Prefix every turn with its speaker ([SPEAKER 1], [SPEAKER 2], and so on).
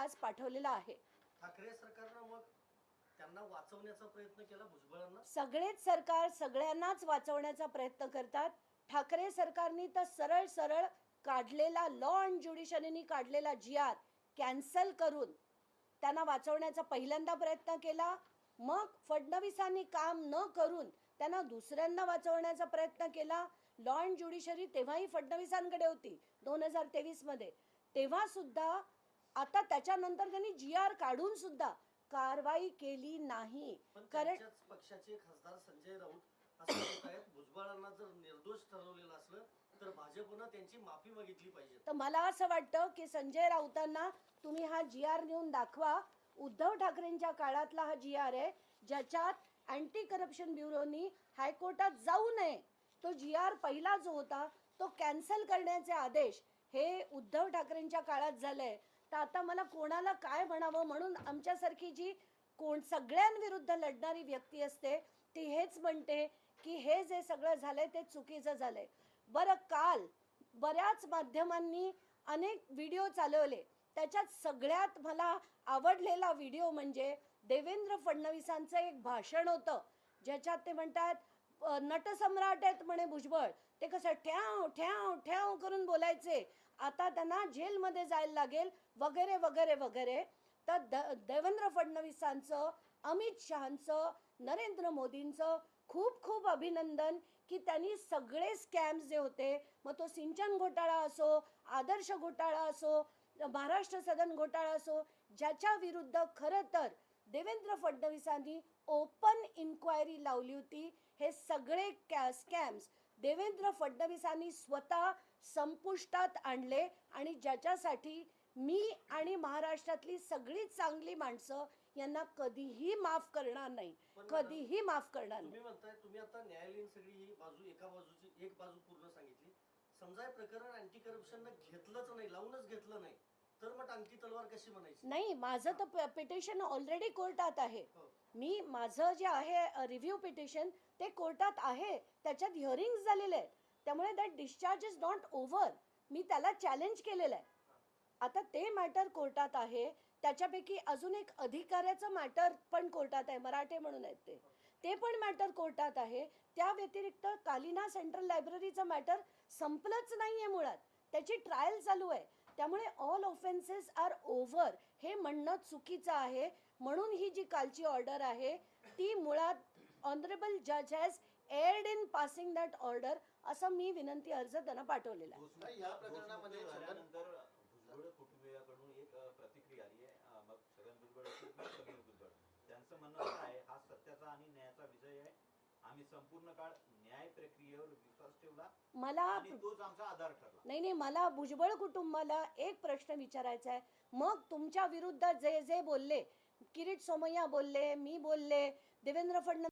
[SPEAKER 1] आज पाठवलेला आहे.
[SPEAKER 2] ठाकरे सरकारनं मग त्यांना वाचवण्याचा प्रयत्न केला, भुजबळांना?
[SPEAKER 1] सगळेच सरकार सगळ्यांनाच वाचवण्याचा प्रयत्न करतात. ठाकरे सरकारने तर सरळ सरळ काढलेला लॉ अँड ज्युडिशरीनी काढलेला GR कॅन्सल करून त्यांना वाचवण्याचा पहिल्यांदा प्रयत्न केला. मग फडणवीसांनी काम न करून त्यांना दुसऱ्यांदा वाचवण्याचा प्रयत्न केला. लॉ अँड ज्युडिशरी तेव्हाही फडणवीसांकडे होती 2023 मध्ये. तेव्हा सुद्धा आता त्याच्यानंतर त्यांनी GR काढून सुद्धा कारवाई केली नाही.
[SPEAKER 2] पण
[SPEAKER 1] कारण
[SPEAKER 2] त्यांच्याच पक्षाचे खासदार संजय राऊत असं म्हणत आहेत, भुजबळांना जर निर्दोष ठरवलेलं असलं तर भाजपनं त्यांची माफी मागितली पाहिजे.
[SPEAKER 1] तर मला असं वाटतं की संजय राऊतांना तुम्ही हा GR नेऊन दाखवा. उद्धव ठाकरेंच्या काळातला हा GR आहे, ज्याच्यात अँटी करप्शन ब्युरोनी हायकोर्टात जाऊ नये. तो GR पहिला जो होता तो कॅन्सल करण्याचे आदेश हे उद्धव ठाकरेंच्या काळात झाले. तर आता मला कोणाला काय म्हणावं, म्हणून आमच्यासारखी जी सगळ्यांविरुद्ध लढणारी व्यक्ती असते ती हेच म्हणते की हे जे सगळं झालंय ते चुकीचं झालंय. बरं, काल बऱ्याच माध्यमांनी अनेक व्हिडिओ चालवले. त्याच्यात सगळ्यात मला आवडलेला व्हिडिओ म्हणजे देवेंद्र फडणवीसांचं एक भाषण होतं, ज्याच्यात ते म्हणतात नटसम्राट आहेत म्हणे भुजबळ. ते कसं ठ्याव ठ्याव ठ्याव करून बोलायचे, आता त्यांना जेलमध्ये जायला लागेल वगैरे वगैरे वगैरे. तर देवेंद्र फडणवीसांचं, अमित शहांचं, नरेंद्र मोदींचं खूप खूप अभिनंदन की त्यांनी सगळे स्कॅम्स जे होते, मग तो सिंचन घोटाळा असो, आदर्श घोटाळा असो, महाराष्ट्र सदन घोटाळा असो, ज्याच्या विरुद्ध खरं तर देवेंद्र फडणवीसांनी ओपन इन्क्वायरी लावली होती, हे सगळे स्कॅम्स देवेंद्र फडणवीसांनी स्वतः संपुष्टात आणले. आणि ज्याच्यासाठी मी आणि महाराष्ट्रातली सगळी चांगली माणसं यांना कधीही माफ करणार नाही, कधीही माफ करणार नाही.
[SPEAKER 2] तुम्ही म्हणताय, तुम्ही आता न्यायालयीन सगळी ही बाजू, एका बाजूची एक बाजू पूर्ण सांगितली. समजा हे प्रकरण अँटी करप्शन घेतलंच नाही, लावूनच घेतलं नाही, तर मग टांगती तलवार कशी म्हणायची?
[SPEAKER 1] नाही, माझं तर पिटिशन ऑलरेडी कोर्टात आहे.
[SPEAKER 2] हो.
[SPEAKER 1] माझं जे आहे रिव्ह्यू पिटिशन ते कोर्टात आहे, त्याच्यात हिअरिंग्स झालेले आहेत. त्यामुळे that discharge is not over. मी त्याला चॅलेंज केलेलं आहे. आता ते मॅटर कोर्टात आहे. त्याच्यापैकी अजून एक अधिकाऱ्याचं मॅटर पण कोर्टात आहे, मराठे म्हणून आहेत ते पण मॅटर कोर्टात आहे. त्या व्यतिरिक्त कालिना सेंट्रल लायब्ररीचं मॅटर संपलंच नाही आहे, मुळात त्याची ट्रायल चालू आहे. त्यामुळे ऑल ऑफेन्सेस आर ओव्हर हे म्हणणं चुकीचं आहे. म्हणून ही जी कालची ऑर्डर आहे ती मुळात ऑनरेबल जज has erred in passing that order असं मी विनंती अर्ज त्यांना पाठवलेला आहे.
[SPEAKER 3] या प्रकरणामध्ये
[SPEAKER 4] झाल्यानंतर भुजबळ कुटुंबियाकडून एक प्रतिक्रिया आली आहे. मग छगन भुजबळ असतील किंवा समीर भुजबळ, त्यांचं म्हणणं असं आहे, हा सत्याचा आणि न्यायाचा विजय आहे. आम्ही संपूर्ण काळ न्याय प्रक्रियेवर विश्वास ठेवला आणि तोच आमचा आधार ठरला.
[SPEAKER 1] नाही, मला भुजबळ कुटुंबाला एक प्रश्न विचारायचा आहे. मग तुमच्या विरुद्ध जे जे बोलले, किरीट सोमय्या बोलले, मी बोलले, देवेंद्र फडणवीस